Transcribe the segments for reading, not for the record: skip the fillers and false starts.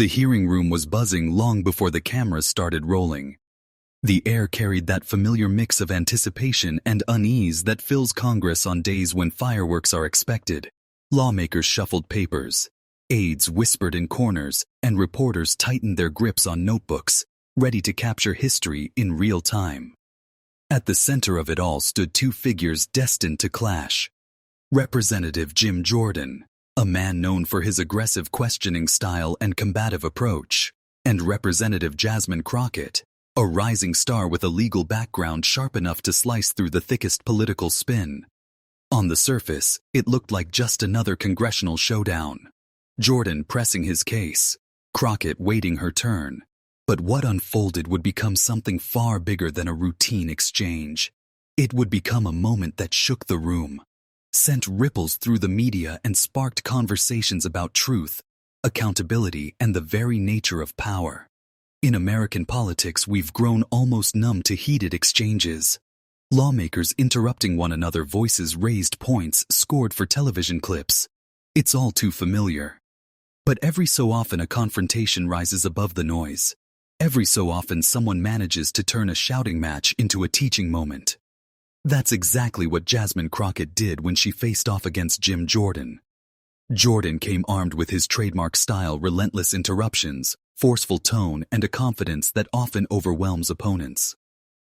The hearing room was buzzing long before the cameras started rolling. The air carried that familiar mix of anticipation and unease that fills Congress on days when fireworks are expected. Lawmakers shuffled papers, aides whispered in corners, and reporters tightened their grips on notebooks, ready to capture history in real time. At the center of it all stood two figures destined to clash. Representative Jim Jordan, a man known for his aggressive questioning style and combative approach, and Representative Jasmine Crockett, a rising star with a legal background sharp enough to slice through the thickest political spin. On the surface, it looked like just another congressional showdown. Jordan pressing his case, Crockett waiting her turn. But what unfolded would become something far bigger than a routine exchange. It would become a moment that shook the room, sent ripples through the media, and sparked conversations about truth, accountability, and the very nature of power. In American politics, we've grown almost numb to heated exchanges. Lawmakers interrupting one another, voices raised, points scored for television clips. It's all too familiar. But every so often a confrontation rises above the noise. Every so often someone manages to turn a shouting match into a teaching moment. That's exactly what Jasmine Crockett did when she faced off against Jim Jordan. Jordan came armed with his trademark style, relentless interruptions, forceful tone, and a confidence that often overwhelms opponents.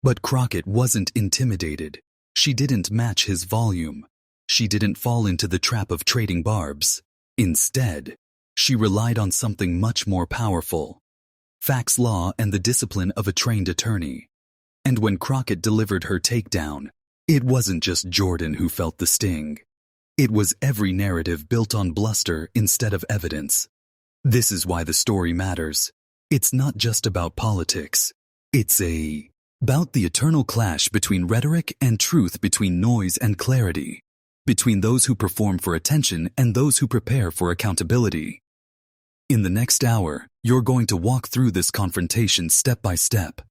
But Crockett wasn't intimidated. She didn't match his volume. She didn't fall into the trap of trading barbs. Instead, she relied on something much more powerful: facts, law, and the discipline of a trained attorney. And when Crockett delivered her takedown, it wasn't just Jordan who felt the sting. It was every narrative built on bluster instead of evidence. This is why the story matters. It's not just about politics. It's about the eternal clash between rhetoric and truth, between noise and clarity, between those who perform for attention and those who prepare for accountability. In the next hour, you're going to walk through this confrontation step by step.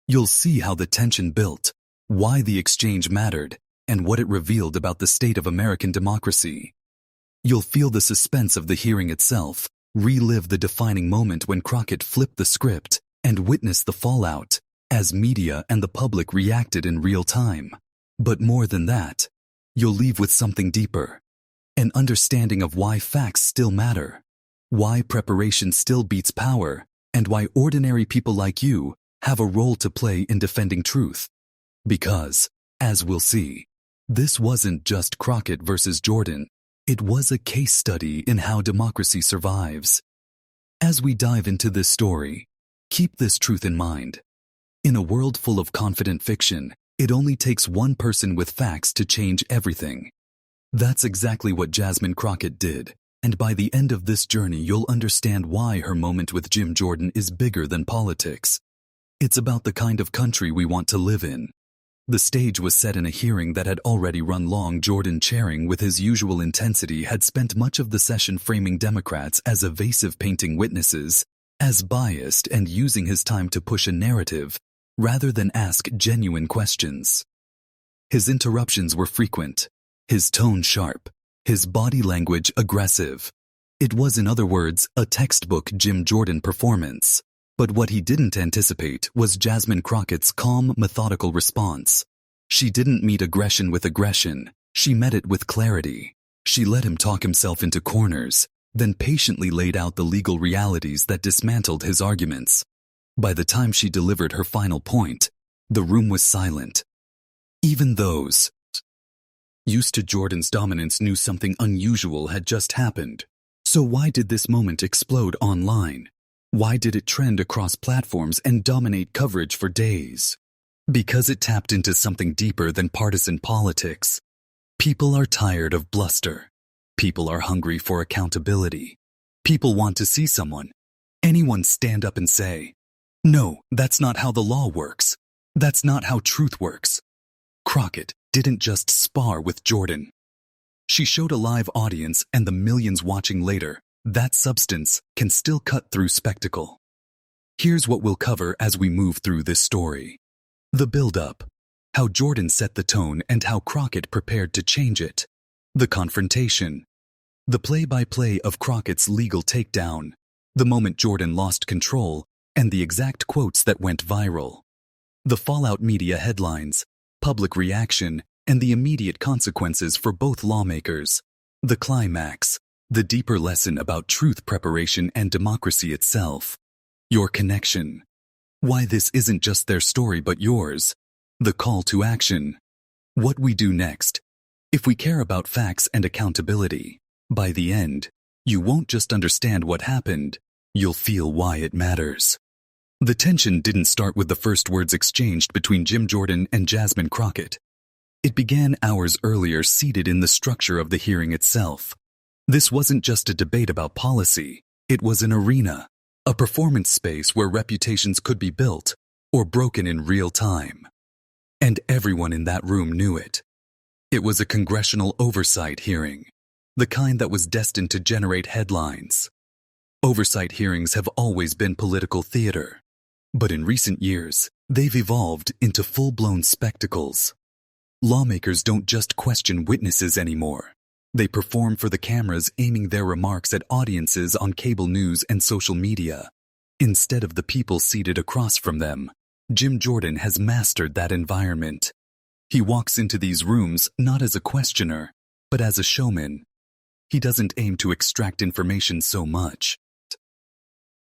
You'll see how the tension built, why the exchange mattered, and what it revealed about the state of American democracy. You'll feel the suspense of the hearing itself, relive the defining moment when Crockett flipped the script, and witness the fallout, as media and the public reacted in real time. But more than that, you'll leave with something deeper: an understanding of why facts still matter, why preparation still beats power, and why ordinary people like you have a role to play in defending truth. Because, as we'll see, this wasn't just Crockett versus Jordan. It was a case study in how democracy survives. As we dive into this story, keep this truth in mind. In a world full of confident fiction, it only takes one person with facts to change everything. That's exactly what Jasmine Crockett did. And by the end of this journey, you'll understand why her moment with Jim Jordan is bigger than politics. It's about the kind of country we want to live in. The stage was set in a hearing that had already run long. Jordan, chairing with his usual intensity, had spent much of the session framing Democrats as evasive, painting witnesses as biased, and using his time to push a narrative rather than ask genuine questions. His interruptions were frequent, his tone sharp, his body language aggressive. It was, in other words, a textbook Jim Jordan performance. But what he didn't anticipate was Jasmine Crockett's calm, methodical response. She didn't meet aggression with aggression. She met it with clarity. She let him talk himself into corners, then patiently laid out the legal realities that dismantled his arguments. By the time she delivered her final point, the room was silent. Even those used to Jordan's dominance knew something unusual had just happened. So why did this moment explode online? Why did it trend across platforms and dominate coverage for days? Because it tapped into something deeper than partisan politics. People are tired of bluster. People are hungry for accountability. People want to see someone, anyone, stand up and say, "No, that's not how the law works. That's not how truth works." Crockett didn't just spar with Jordan. She showed a live audience and the millions watching later that substance can still cut through spectacle. Here's what we'll cover as we move through this story. The build-up, how Jordan set the tone and how Crockett prepared to change it. The confrontation, the play-by-play of Crockett's legal takedown, The moment Jordan lost control, and the exact quotes that went viral. The fallout media headlines, public reaction, and the immediate consequences for both lawmakers. The climax, the deeper lesson about truth preparation and democracy itself. Your connection. Why this isn't just their story but yours. The call to action. What we do next. If we care about facts and accountability, by the end, you won't just understand what happened, you'll feel why it matters. The tension didn't start with the first words exchanged between Jim Jordan and Jasmine Crockett. It began hours earlier, seated in the structure of the hearing itself. This wasn't just a debate about policy, it was an arena, a performance space where reputations could be built or broken in real time. And everyone in that room knew it. It was a congressional oversight hearing, the kind that was destined to generate headlines. Oversight hearings have always been political theater, but in recent years, they've evolved into full-blown spectacles. Lawmakers don't just question witnesses anymore. They perform for the cameras, aiming their remarks at audiences on cable news and social media. Instead of the people seated across from them, Jim Jordan has mastered that environment. He walks into these rooms not as a questioner, but as a showman. He doesn't aim to extract information so much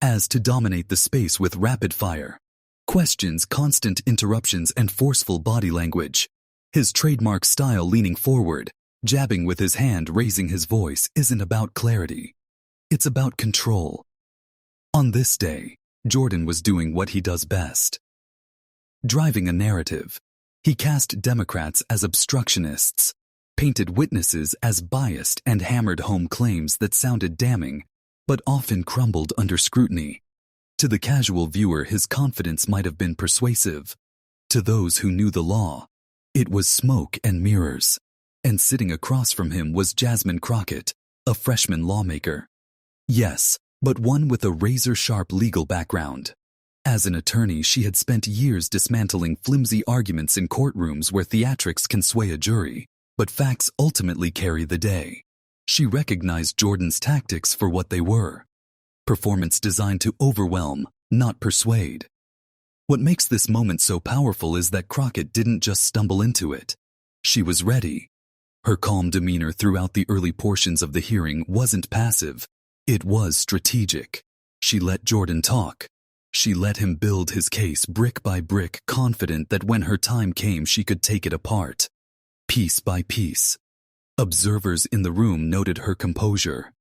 as to dominate the space with rapid fire questions, constant interruptions, and forceful body language. His trademark style, leaning forward, jabbing with his hand, raising his voice, isn't about clarity. It's about control. On this day, Jordan was doing what he does best. Driving a narrative. He cast Democrats as obstructionists, painted witnesses as biased, and hammered home claims that sounded damning, but often crumbled under scrutiny. To the casual viewer, his confidence might have been persuasive. To those who knew the law, it was smoke and mirrors. And sitting across from him was Jasmine Crockett, a freshman lawmaker. Yes, but one with a razor-sharp legal background. As an attorney, she had spent years dismantling flimsy arguments in courtrooms where theatrics can sway a jury, but facts ultimately carry the day. She recognized Jordan's tactics for what they were. Performance designed to overwhelm, not persuade. What makes this moment so powerful is that Crockett didn't just stumble into it. She was ready. Her calm demeanor throughout the early portions of the hearing wasn't passive. It was strategic. She let Jordan talk. She let him build his case brick by brick, confident that when her time came she could take it apart, piece by piece. Observers in the room noted her composure.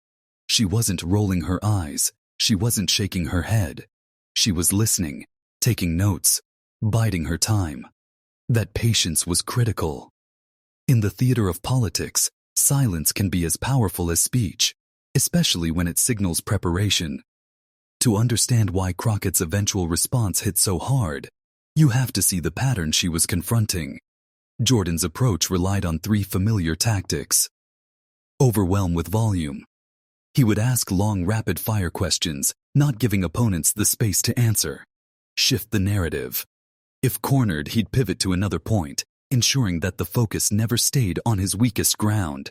She wasn't rolling her eyes. She wasn't shaking her head. She was listening, taking notes, biding her time. That patience was critical. In the theater of politics, silence can be as powerful as speech, especially when it signals preparation. To understand why Crockett's eventual response hit so hard, you have to see the pattern she was confronting. Jordan's approach relied on three familiar tactics. Overwhelm with volume. He would ask long, rapid-fire questions, not giving opponents the space to answer. Shift the narrative. If cornered, he'd pivot to another point, ensuring that the focus never stayed on his weakest ground.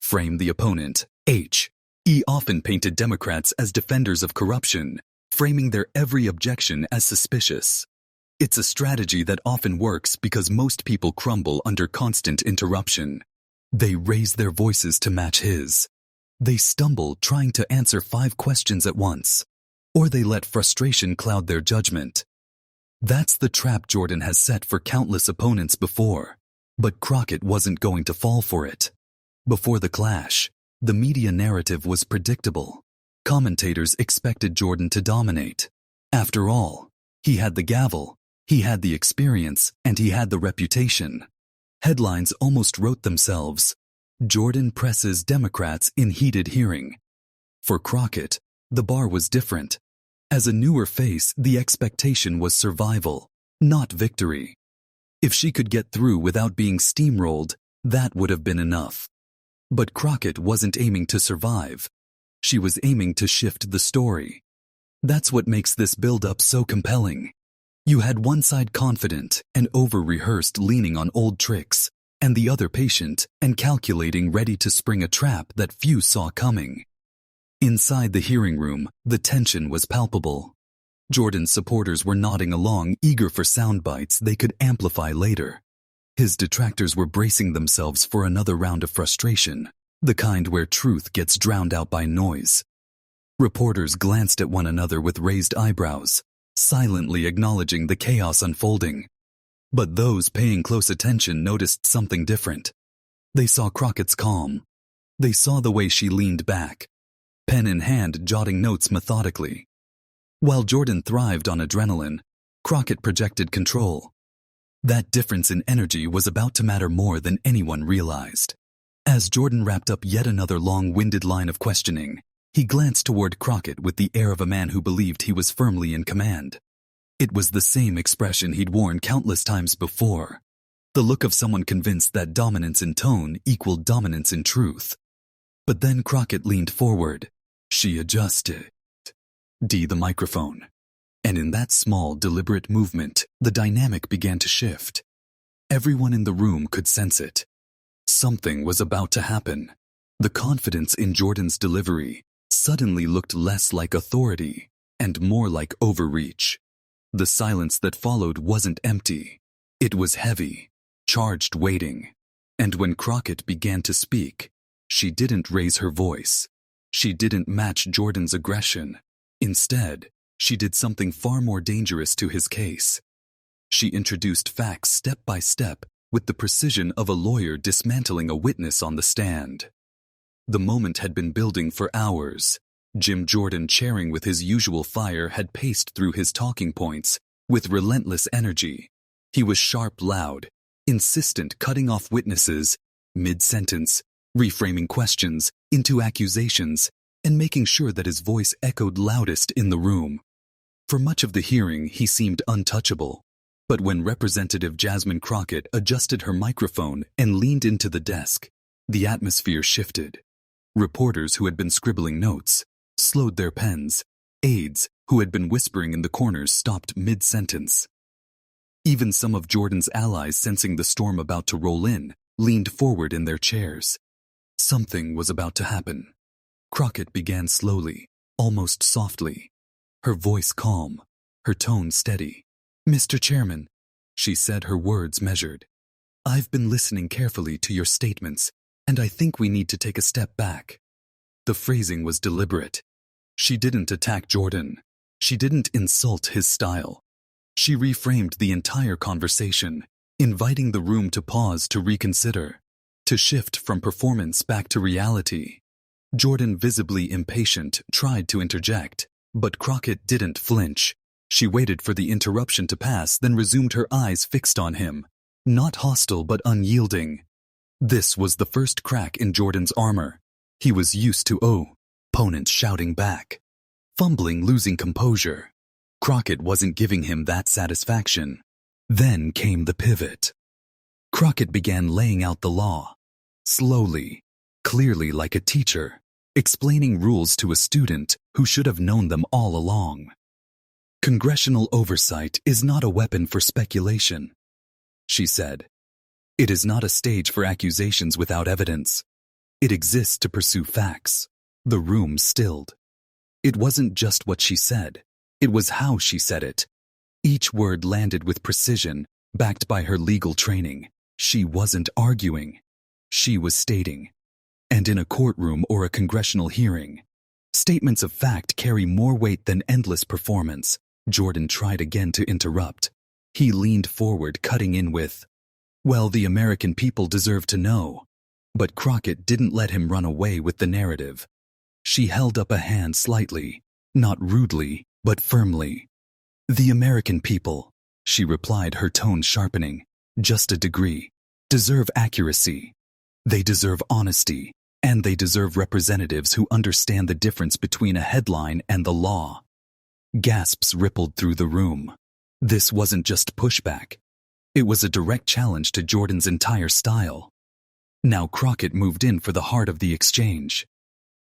Frame the opponent. He often painted Democrats as defenders of corruption, framing their every objection as suspicious. It's a strategy that often works because most people crumble under constant interruption. They raise their voices to match his. They stumble trying to answer 5 questions at once, or they let frustration cloud their judgment. That's the trap Jordan has set for countless opponents before, but Crockett wasn't going to fall for it. Before the clash, the media narrative was predictable. Commentators expected Jordan to dominate. After all, he had the gavel, he had the experience, and he had the reputation. Headlines almost wrote themselves. Jordan presses Democrats in heated hearing. For Crockett, the bar was different. As a newer face, the expectation was survival, not victory. If she could get through without being steamrolled, that would have been enough. But Crockett wasn't aiming to survive. She was aiming to shift the story. That's what makes this build-up so compelling. You had one side confident and over-rehearsed, leaning on old tricks, and the other patient and calculating, ready to spring a trap that few saw coming. Inside the hearing room, the tension was palpable. Jordan's supporters were nodding along, eager for sound bites they could amplify later. His detractors were bracing themselves for another round of frustration, the kind where truth gets drowned out by noise. Reporters glanced at one another with raised eyebrows, silently acknowledging the chaos unfolding. But those paying close attention noticed something different. They saw Crockett's calm. They saw the way she leaned back, pen in hand, jotting notes methodically. While Jordan thrived on adrenaline, Crockett projected control. That difference in energy was about to matter more than anyone realized. As Jordan wrapped up yet another long-winded line of questioning, he glanced toward Crockett with the air of a man who believed he was firmly in command. It was the same expression he'd worn countless times before, the look of someone convinced that dominance in tone equaled dominance in truth. But then Crockett leaned forward. She adjusted the microphone. And in that small, deliberate movement, the dynamic began to shift. Everyone in the room could sense it. Something was about to happen. The confidence in Jordan's delivery suddenly looked less like authority and more like overreach. The silence that followed wasn't empty. It was heavy, charged waiting. And when Crockett began to speak, she didn't raise her voice. She didn't match Jordan's aggression. Instead, she did something far more dangerous to his case. She introduced facts step by step with the precision of a lawyer dismantling a witness on the stand. The moment had been building for hours. Jim Jordan, chairing with his usual fire, had paced through his talking points with relentless energy. He was sharp, loud, insistent, cutting off witnesses mid-sentence, reframing questions into accusations, and making sure that his voice echoed loudest in the room. For much of the hearing, he seemed untouchable. But when Representative Jasmine Crockett adjusted her microphone and leaned into the desk, the atmosphere shifted. Reporters who had been scribbling notes slowed their pens. Aides who had been whispering in the corners stopped mid-sentence. Even some of Jordan's allies, sensing the storm about to roll in, leaned forward in their chairs. Something was about to happen. Crockett began slowly, almost softly, her voice calm, her tone steady. "Mr. Chairman," she said, her words measured, "I've been listening carefully to your statements, and I think we need to take a step back." The phrasing was deliberate. She didn't attack Jordan. She didn't insult his style. She reframed the entire conversation, inviting the room to pause, to reconsider, to shift from performance back to reality. Jordan, visibly impatient, tried to interject, but Crockett didn't flinch. She waited for the interruption to pass, then resumed, her eyes fixed on him, not hostile but unyielding. This was the first crack in Jordan's armor. He was used to opponents shouting back, fumbling, losing composure. Crockett wasn't giving him that satisfaction. Then came the pivot. Crockett began laying out the law, slowly, clearly, like a teacher, explaining rules to a student who should have known them all along. "Congressional oversight is not a weapon for speculation," she said. "It is not a stage for accusations without evidence. It exists to pursue facts." The room stilled. It wasn't just what she said. It was how she said it. Each word landed with precision, backed by her legal training. She wasn't arguing. She was stating. And in a courtroom or a congressional hearing, statements of fact carry more weight than endless performance. Jordan tried again to interrupt. He leaned forward, cutting in with, "Well, the American people deserve to know." But Crockett didn't let him run away with the narrative. She held up a hand slightly, not rudely, but firmly. "The American people," she replied, her tone sharpening, just a degree, "deserve accuracy. They deserve honesty, and they deserve representatives who understand the difference between a headline and the law." Gasps rippled through the room. This wasn't just pushback. It was a direct challenge to Jordan's entire style. Now Crockett moved in for the heart of the exchange.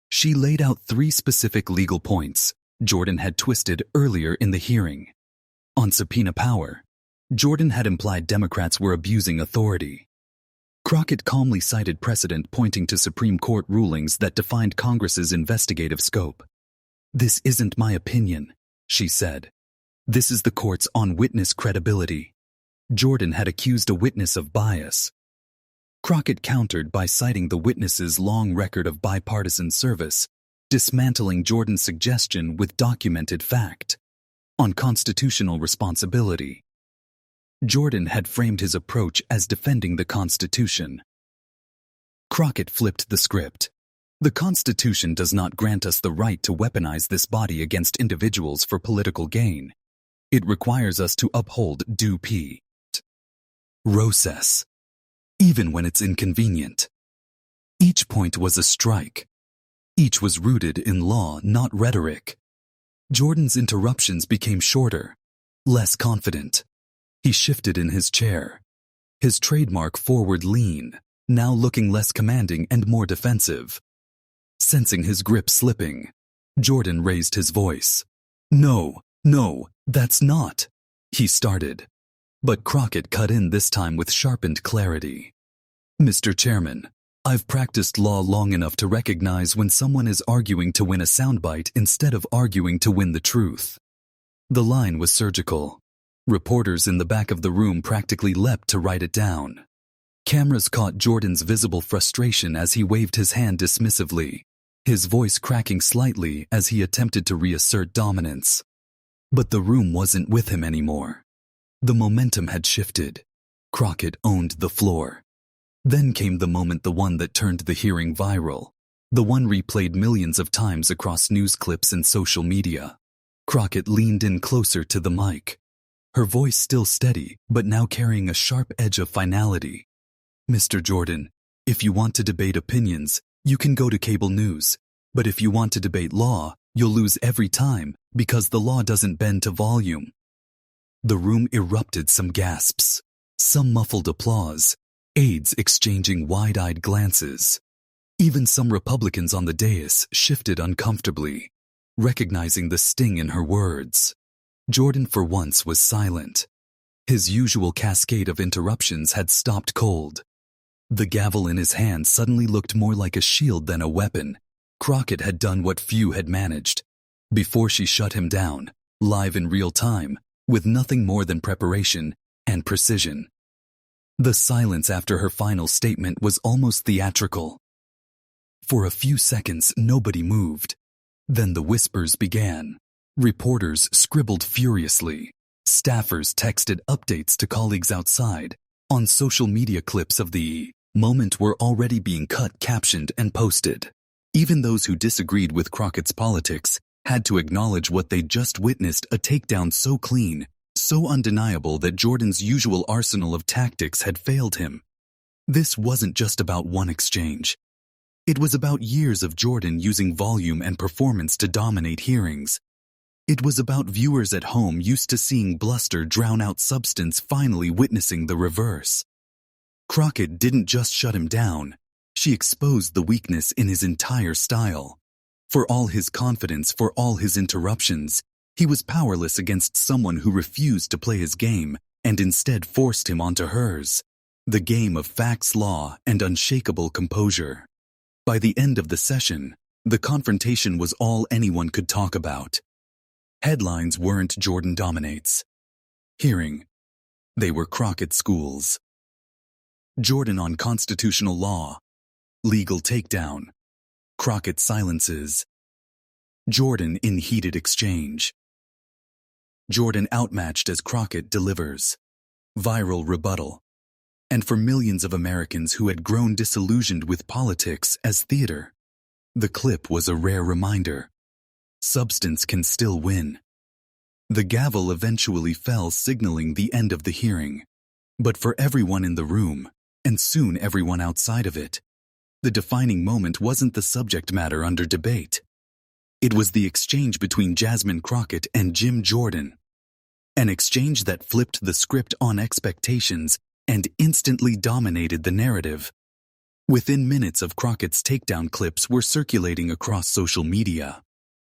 She laid out 3 specific legal points Jordan had twisted earlier in the hearing. On subpoena power, Jordan had implied Democrats were abusing authority. Crockett calmly cited precedent pointing to Supreme Court rulings that defined Congress's investigative scope. "This isn't my opinion," she said. "This is the court's on witness credibility." Jordan had accused a witness of bias. Crockett countered by citing the witness's long record of bipartisan service, dismantling Jordan's suggestion with documented fact. On constitutional responsibility, Jordan had framed his approach as defending the Constitution. Crockett flipped the script. "The Constitution does not grant us the right to weaponize this body against individuals for political gain. It requires us to uphold due process, even when it's inconvenient." Each point was a strike. Each was rooted in law, not rhetoric. Jordan's interruptions became shorter, less confident. He shifted in his chair, his trademark forward lean, now looking less commanding and more defensive. Sensing his grip slipping, Jordan raised his voice. No, that's not," he started. But Crockett cut in this time with sharpened clarity. "Mr. Chairman, I've practiced law long enough to recognize when someone is arguing to win a soundbite instead of arguing to win the truth." The line was surgical. Reporters in the back of the room practically leapt to write it down. Cameras caught Jordan's visible frustration as he waved his hand dismissively, his voice cracking slightly as he attempted to reassert dominance. But the room wasn't with him anymore. The momentum had shifted. Crockett owned the floor. Then came the moment, the one that turned the hearing viral, the one replayed millions of times across news clips and social media. Crockett leaned in closer to the mic, her voice still steady, but now carrying a sharp edge of finality. "Mr. Jordan, if you want to debate opinions, you can go to cable news. But if you want to debate law, you'll lose every time, because the law doesn't bend to volume." The room erupted, some gasps, some muffled applause, aides exchanging wide-eyed glances. Even some Republicans on the dais shifted uncomfortably, recognizing the sting in her words. Jordan for once was silent. His usual cascade of interruptions had stopped cold. The gavel in his hand suddenly looked more like a shield than a weapon. Crockett had done what few had managed. Before she shut him down, live in real time, with nothing more than preparation and precision. The silence after her final statement was almost theatrical. For a few seconds, nobody moved. Then the whispers began. Reporters scribbled furiously. Staffers texted updates to colleagues outside. On social media, clips of the moment were already being cut, captioned, and posted. Even those who disagreed with Crockett's politics had to acknowledge what they'd just witnessed, a takedown so clean, so undeniable that Jordan's usual arsenal of tactics had failed him. This wasn't just about one exchange. It was about years of Jordan using volume and performance to dominate hearings. It was about viewers at home used to seeing bluster drown out substance finally witnessing the reverse. Crockett didn't just shut him down, she exposed the weakness in his entire style. For all his confidence, for all his interruptions, he was powerless against someone who refused to play his game and instead forced him onto hers. The game of facts, law, and unshakable composure. By the end of the session, the confrontation was all anyone could talk about. Headlines weren't "Jordan dominates" hearing. They were Crockett schools. Jordan on constitutional law. Legal takedown. Crockett silences. Jordan in heated exchange. Jordan outmatched as Crockett delivers. Viral rebuttal. And for millions of Americans who had grown disillusioned with politics as theater, the clip was a rare reminder. Substance can still win. The gavel eventually fell, signaling the end of the hearing. But for everyone in the room, and soon everyone outside of it, the defining moment wasn't the subject matter under debate. It was the exchange between Jasmine Crockett and Jim Jordan. An exchange that flipped the script on expectations and instantly dominated the narrative. Within minutes of Crockett's takedown, clips were circulating across social media.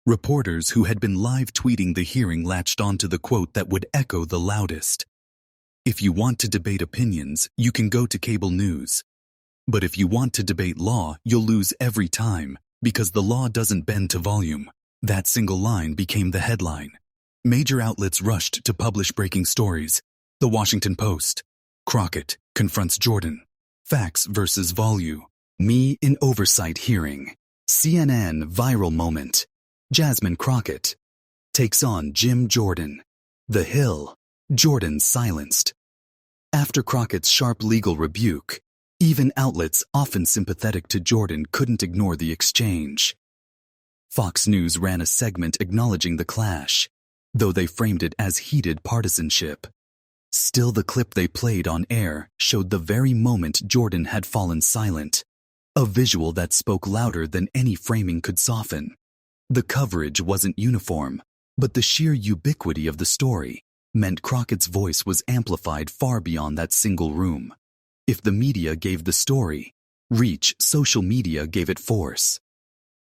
Reporters who had been live tweeting the hearing latched onto the quote that would echo the loudest. "If you want to debate opinions, you can go to cable news. But if you want to debate law, you'll lose every time, because the law doesn't bend to volume. That single line became the headline. Major outlets rushed to publish breaking stories. The Washington Post. Crockett confronts Jordan. Facts versus volume. Me in oversight hearing. CNN viral moment. Jasmine Crockett takes on Jim Jordan. The Hill. Jordan silenced. After Crockett's sharp legal rebuke, even outlets often sympathetic to Jordan couldn't ignore the exchange. Fox News ran a segment acknowledging the clash, though they framed it as heated partisanship. Still, the clip they played on air showed the very moment Jordan had fallen silent, a visual that spoke louder than any framing could soften. The coverage wasn't uniform, but the sheer ubiquity of the story meant Crockett's voice was amplified far beyond that single room. If the media gave the story reach, social media gave it force.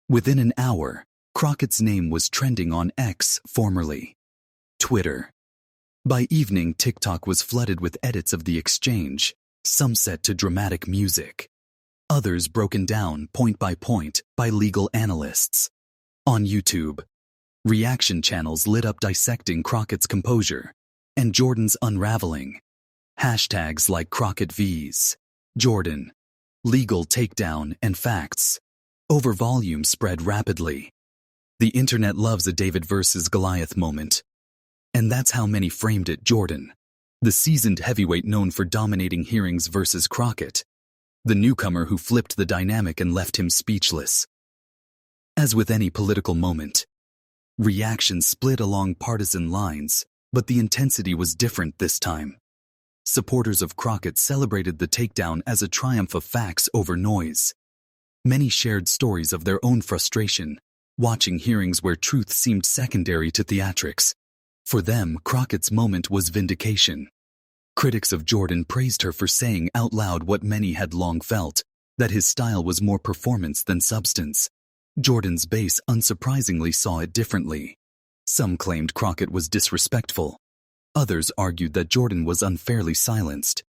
Within an hour, Crockett's name was trending on X, formerly Twitter. By evening, TikTok was flooded with edits of the exchange, some set to dramatic music, others broken down point by legal analysts. On YouTube, reaction channels lit up dissecting Crockett's composure and Jordan's unraveling. Hashtags like Crockett vs. Jordan, legal takedown, and facts over volume spread rapidly. The internet loves a David versus Goliath moment. And that's how many framed it. Jordan, the seasoned heavyweight known for dominating hearings, versus Crockett, the newcomer who flipped the dynamic and left him speechless. As with any political moment, reactions split along partisan lines, but the intensity was different this time. Supporters of Crockett celebrated the takedown as a triumph of facts over noise. Many shared stories of their own frustration, watching hearings where truth seemed secondary to theatrics. For them, Crockett's moment was vindication. Critics of Jordan praised her for saying out loud what many had long felt, that his style was more performance than substance. Jordan's base unsurprisingly saw it differently. Some claimed Crockett was disrespectful. Others argued that Jordan was unfairly silenced.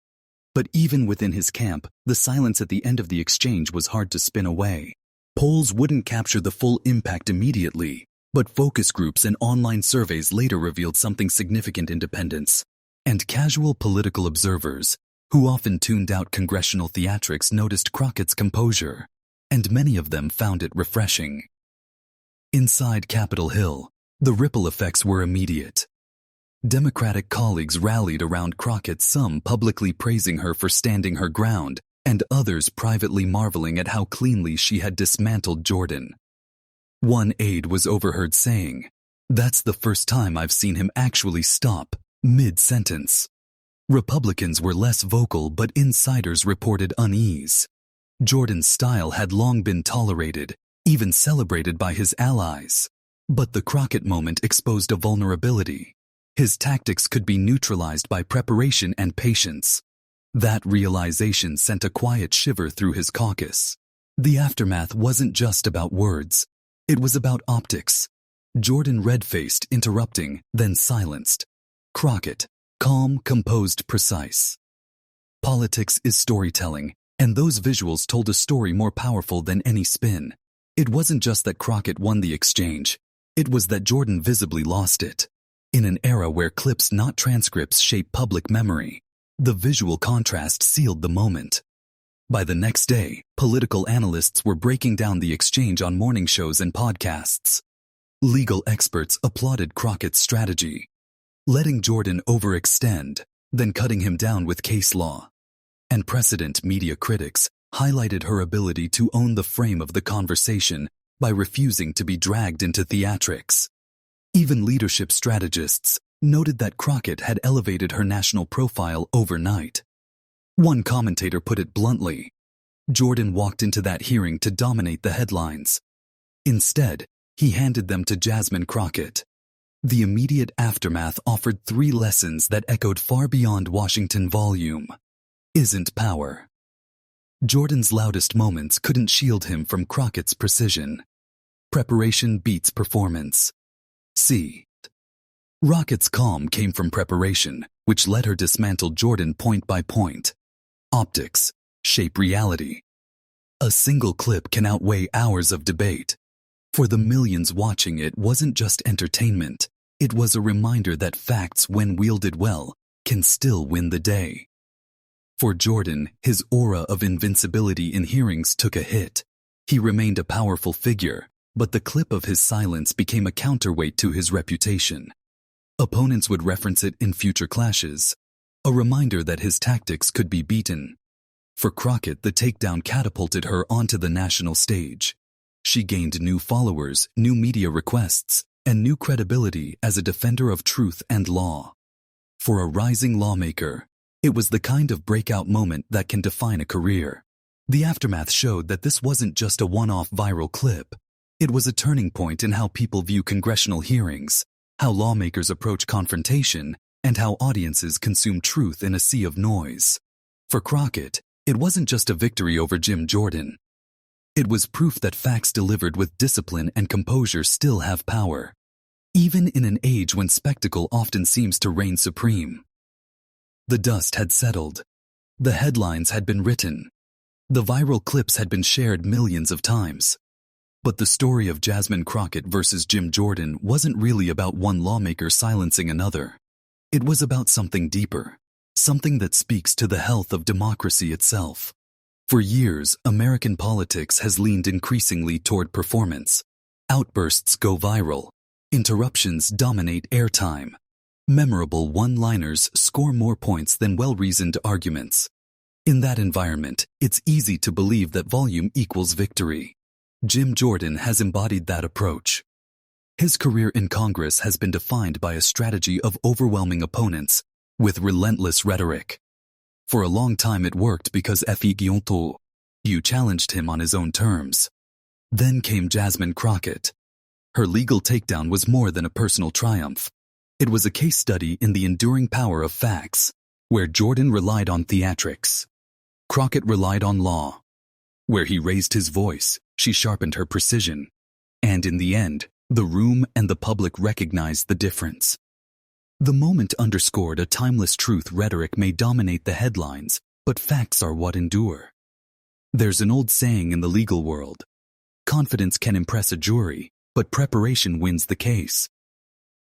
But even within his camp, the silence at the end of the exchange was hard to spin away. Polls wouldn't capture the full impact immediately, but focus groups and online surveys later revealed something significant: independence. And casual political observers, who often tuned out congressional theatrics, noticed Crockett's composure, and many of them found it refreshing. Inside Capitol Hill, the ripple effects were immediate. Democratic colleagues rallied around Crockett, some publicly praising her for standing her ground, and others privately marveling at how cleanly she had dismantled Jordan. One aide was overheard saying, "That's the first time I've seen him actually stop mid-sentence." Republicans were less vocal, but insiders reported unease. Jordan's style had long been tolerated, even celebrated by his allies. But the Crockett moment exposed a vulnerability. His tactics could be neutralized by preparation and patience. That realization sent a quiet shiver through his caucus. The aftermath wasn't just about words. It was about optics. Jordan red-faced, interrupting, then silenced. Crockett, calm, composed, precise. Politics is storytelling, and those visuals told a story more powerful than any spin. It wasn't just that Crockett won the exchange. It was that Jordan visibly lost it. In an era where clips, not transcripts, shape public memory, the visual contrast sealed the moment. By the next day, political analysts were breaking down the exchange on morning shows and podcasts. Legal experts applauded Crockett's strategy, letting Jordan overextend, then cutting him down with case law. And precedent media critics highlighted her ability to own the frame of the conversation by refusing to be dragged into theatrics. Even leadership strategists noted that Crockett had elevated her national profile overnight. One commentator put it bluntly, Jordan walked into that hearing to dominate the headlines. Instead, he handed them to Jasmine Crockett. The immediate aftermath offered 3 lessons that echoed far beyond Washington volume. Isn't power. Jordan's loudest moments couldn't shield him from Crockett's precision. Preparation beats performance. C. Crockett's calm came from preparation, which let her dismantle Jordan point by point. Optics. shape reality. A single clip can outweigh hours of debate. For the millions watching, it wasn't just entertainment. It was a reminder that facts, when wielded well, can still win the day. For Jordan, his aura of invincibility in hearings took a hit. He remained a powerful figure, but the clip of his silence became a counterweight to his reputation. Opponents would reference it in future clashes, a reminder that his tactics could be beaten. For Crockett, the takedown catapulted her onto the national stage. She gained new followers, new media requests, and new credibility as a defender of truth and law. For a rising lawmaker, it was the kind of breakout moment that can define a career. The aftermath showed that this wasn't just a one-off viral clip. It was a turning point in how people view congressional hearings, how lawmakers approach confrontation, and how audiences consume truth in a sea of noise. For Crockett, it wasn't just a victory over Jim Jordan. It was proof that facts delivered with discipline and composure still have power, even in an age when spectacle often seems to reign supreme. The dust had settled. The headlines had been written. The viral clips had been shared millions of times. But the story of Jasmine Crockett versus Jim Jordan wasn't really about one lawmaker silencing another. It was about something deeper, something that speaks to the health of democracy itself. For years, American politics has leaned increasingly toward performance. Outbursts go viral. Interruptions dominate airtime. Memorable one-liners score more points than well-reasoned arguments. In that environment, it's easy to believe that volume equals victory. Jim Jordan has embodied that approach. His career in Congress has been defined by a strategy of overwhelming opponents with relentless rhetoric. For a long time it worked because you challenged him on his own terms. Then came Jasmine Crockett. Her legal takedown was more than a personal triumph. It was a case study in the enduring power of facts, where Jordan relied on theatrics. Crockett relied on law. Where he raised his voice, she sharpened her precision. And in the end, the room and the public recognized the difference. The moment underscored a timeless truth: rhetoric may dominate the headlines, but facts are what endure. There's an old saying in the legal world: confidence can impress a jury, but preparation wins the case.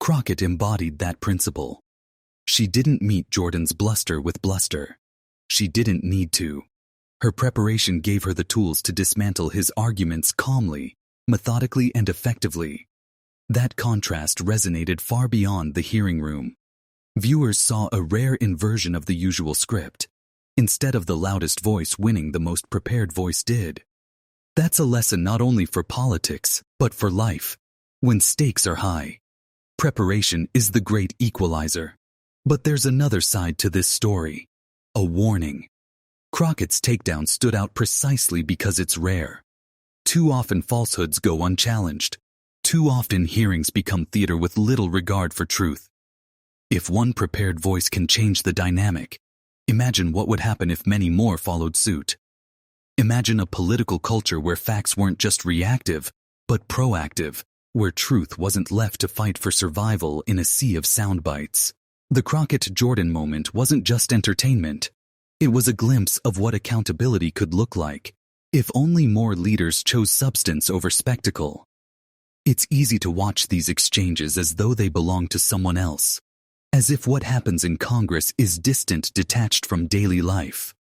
Crockett embodied that principle. She didn't meet Jordan's bluster with bluster. She didn't need to. Her preparation gave her the tools to dismantle his arguments calmly, methodically, and effectively. That contrast resonated far beyond the hearing room. Viewers saw a rare inversion of the usual script. Instead of the loudest voice winning, the most prepared voice did. That's a lesson not only for politics, but for life. When stakes are high, preparation is the great equalizer. But there's another side to this story. A warning. Crockett's takedown stood out precisely because it's rare. Too often falsehoods go unchallenged. Too often hearings become theater with little regard for truth. If one prepared voice can change the dynamic, imagine what would happen if many more followed suit. Imagine a political culture where facts weren't just reactive, but proactive, where truth wasn't left to fight for survival in a sea of sound bites. The Crockett-Jordan moment wasn't just entertainment. It was a glimpse of what accountability could look like, if only more leaders chose substance over spectacle. It's easy to watch these exchanges as though they belong to someone else, as if what happens in Congress is distant, detached from daily life.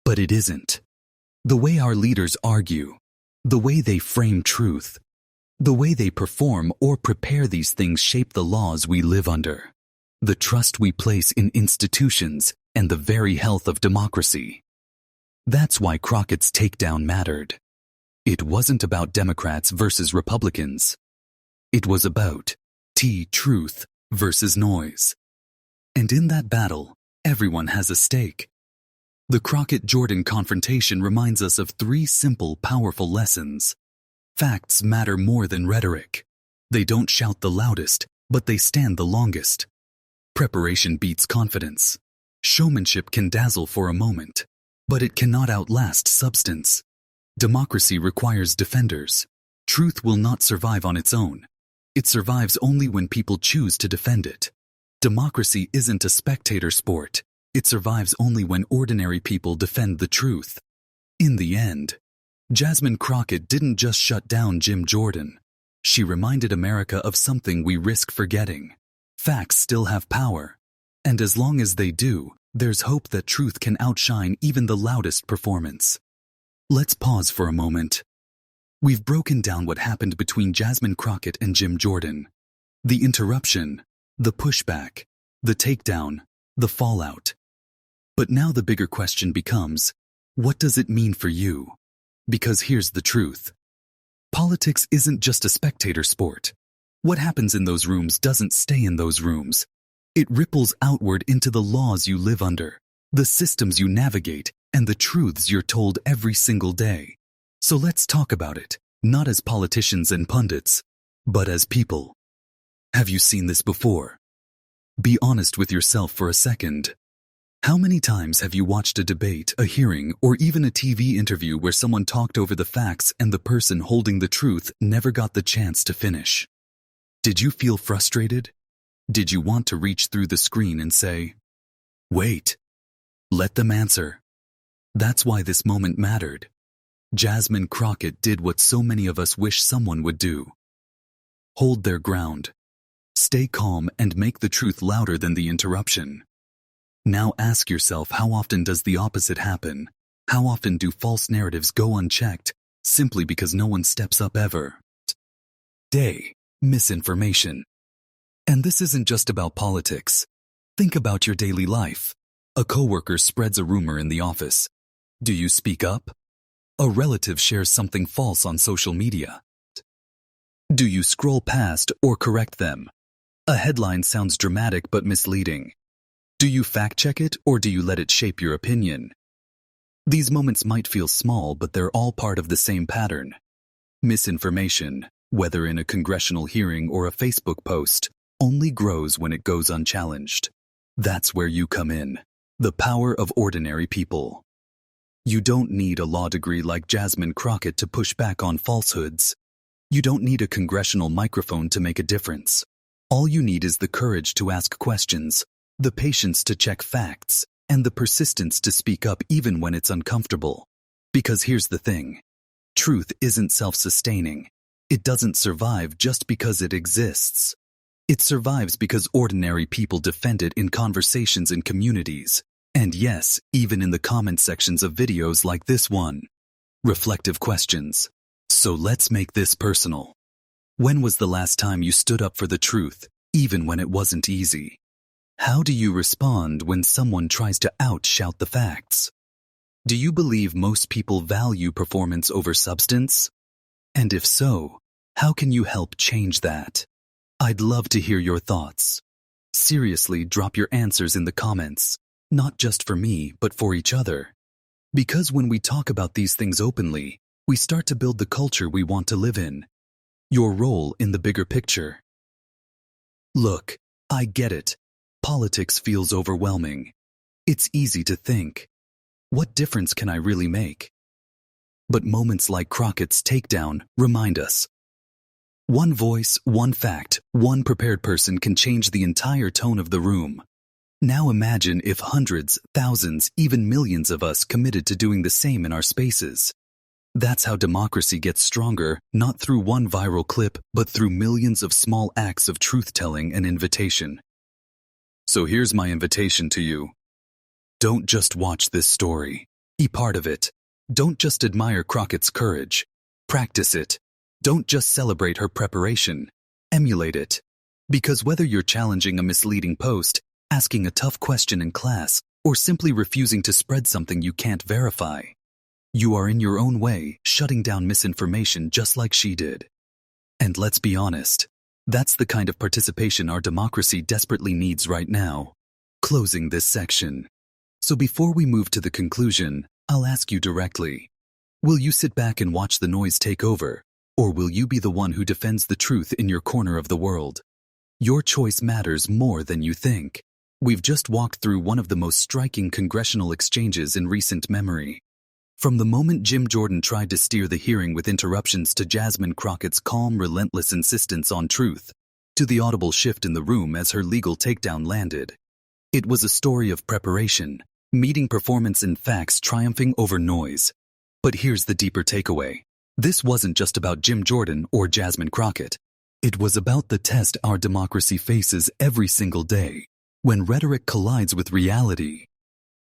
But it isn't. The way our leaders argue, the way they frame truth, the way they perform or prepare these things shape the laws we live under, the trust we place in institutions, and the very health of democracy. That's why Crockett's takedown mattered. It wasn't about Democrats versus Republicans. It was about truth versus noise. And in that battle, everyone has a stake. The Crockett-Jordan confrontation reminds us of three simple, powerful lessons. Facts matter more than rhetoric. They don't shout the loudest, but they stand the longest. Preparation beats confidence. Showmanship can dazzle for a moment, but it cannot outlast substance. Democracy requires defenders. Truth will not survive on its own. It survives only when people choose to defend it. Democracy isn't a spectator sport. It survives only when ordinary people defend the truth. In the end, Jasmine Crockett didn't just shut down Jim Jordan. She reminded America of something we risk forgetting. Facts still have power. And as long as they do, there's hope that truth can outshine even the loudest performance. Let's pause for a moment. We've broken down what happened between Jasmine Crockett and Jim Jordan. The interruption, the pushback, the takedown, the fallout. But now the bigger question becomes, what does it mean for you? Because here's the truth. Politics isn't just a spectator sport. What happens in those rooms doesn't stay in those rooms. It ripples outward into the laws you live under, the systems you navigate, and the truths you're told every single day. So let's talk about it, not as politicians and pundits, but as people. Have you seen this before? Be honest with yourself for a second. How many times have you watched a debate, a hearing, or even a TV interview where someone talked over the facts and the person holding the truth never got the chance to finish? Did you feel frustrated? Did you want to reach through the screen and say, "Wait, let them answer"? That's why this moment mattered. Jasmine Crockett did what so many of us wish someone would do. Hold their ground. Stay calm and make the truth louder than the interruption. Now ask yourself, how often does the opposite happen? How often do false narratives go unchecked simply because no one steps up ever? Misinformation. And this isn't just about politics. Think about your daily life. A coworker spreads a rumor in the office. Do you speak up? A relative shares something false on social media. Do you scroll past or correct them? A headline sounds dramatic but misleading. Do you fact-check it or do you let it shape your opinion? These moments might feel small, but they're all part of the same pattern. Misinformation, whether in a congressional hearing or a Facebook post, only grows when it goes unchallenged. That's where you come in. The power of ordinary people. You don't need a law degree like Jasmine Crockett to push back on falsehoods. You don't need a congressional microphone to make a difference. All you need is the courage to ask questions, the patience to check facts, and the persistence to speak up even when it's uncomfortable. Because here's the thing. Truth isn't self-sustaining. It doesn't survive just because it exists. It survives because ordinary people defend it in conversations and communities. And yes, even in the comment sections of videos like this one. Reflective questions. So let's make this personal. When was the last time you stood up for the truth, even when it wasn't easy? How do you respond when someone tries to outshout the facts? Do you believe most people value performance over substance? And if so, how can you help change that? I'd love to hear your thoughts. Seriously, drop your answers in the comments, not just for me, but for each other. Because when we talk about these things openly, we start to build the culture we want to live in. Your role in the bigger picture. Look, I get it. Politics feels overwhelming. It's easy to think, what difference can I really make? But moments like Crockett's takedown remind us. One voice, one fact, one prepared person can change the entire tone of the room. Now imagine if hundreds, thousands, even millions of us committed to doing the same in our spaces. That's how democracy gets stronger, not through one viral clip, but through millions of small acts of truth-telling and invitation. So here's my invitation to you. Don't just watch this story. Be part of it. Don't just admire Crockett's courage. Practice it. Don't just celebrate her preparation. Emulate it. Because whether you're challenging a misleading post, asking a tough question in class, or simply refusing to spread something you can't verify, you are in your own way shutting down misinformation just like she did. And let's be honest, that's the kind of participation our democracy desperately needs right now. Closing this section. So before we move to the conclusion, I'll ask you directly. Will you sit back and watch the noise take over, or will you be the one who defends the truth in your corner of the world? Your choice matters more than you think. We've just walked through one of the most striking congressional exchanges in recent memory. From the moment Jim Jordan tried to steer the hearing with interruptions to Jasmine Crockett's calm, relentless insistence on truth, to the audible shift in the room as her legal takedown landed. It was a story of preparation, meeting performance and facts triumphing over noise. But here's the deeper takeaway. This wasn't just about Jim Jordan or Jasmine Crockett. It was about the test our democracy faces every single day, when rhetoric collides with reality,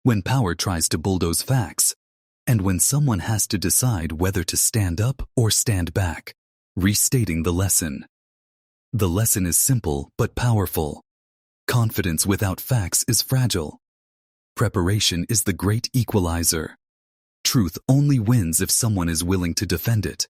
when power tries to bulldoze facts, and when someone has to decide whether to stand up or stand back. Restating the lesson. The lesson is simple but powerful. Confidence without facts is fragile. Preparation is the great equalizer. Truth only wins if someone is willing to defend it.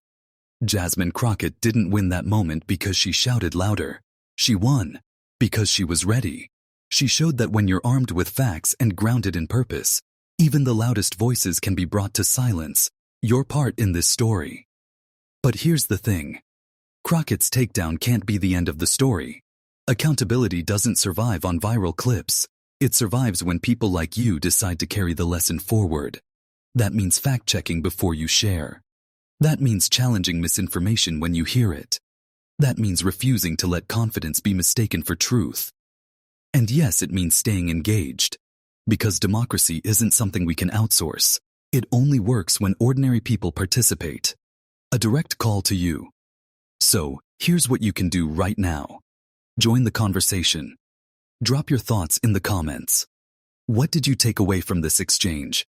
Jasmine Crockett didn't win that moment because she shouted louder. She won because she was ready. She showed that when you're armed with facts and grounded in purpose, even the loudest voices can be brought to silence. Your part in this story. But here's the thing. Crockett's takedown can't be the end of the story. Accountability doesn't survive on viral clips. It survives when people like you decide to carry the lesson forward. That means fact-checking before you share. That means challenging misinformation when you hear it. That means refusing to let confidence be mistaken for truth. And yes, it means staying engaged. Because democracy isn't something we can outsource. It only works when ordinary people participate. A direct call to you. So, here's what you can do right now. Join the conversation. Drop your thoughts in the comments. What did you take away from this exchange?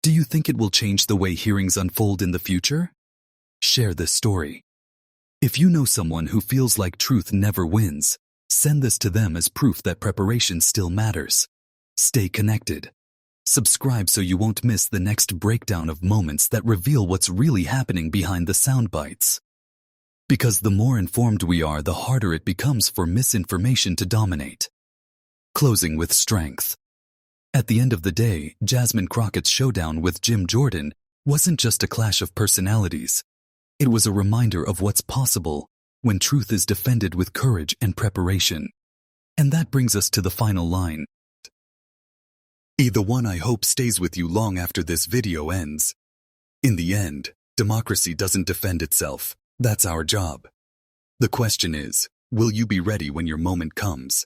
Do you think it will change the way hearings unfold in the future? Share this story. If you know someone who feels like truth never wins, send this to them as proof that preparation still matters. Stay connected. Subscribe so you won't miss the next breakdown of moments that reveal what's really happening behind the sound bites. Because the more informed we are, the harder it becomes for misinformation to dominate. Closing with strength. At the end of the day, Jasmine Crockett's showdown with Jim Jordan wasn't just a clash of personalities. It was a reminder of what's possible when truth is defended with courage and preparation. And that brings us to the final line. The one I hope stays with you long after this video ends. In the end, democracy doesn't defend itself. That's our job. The question is, will you be ready when your moment comes?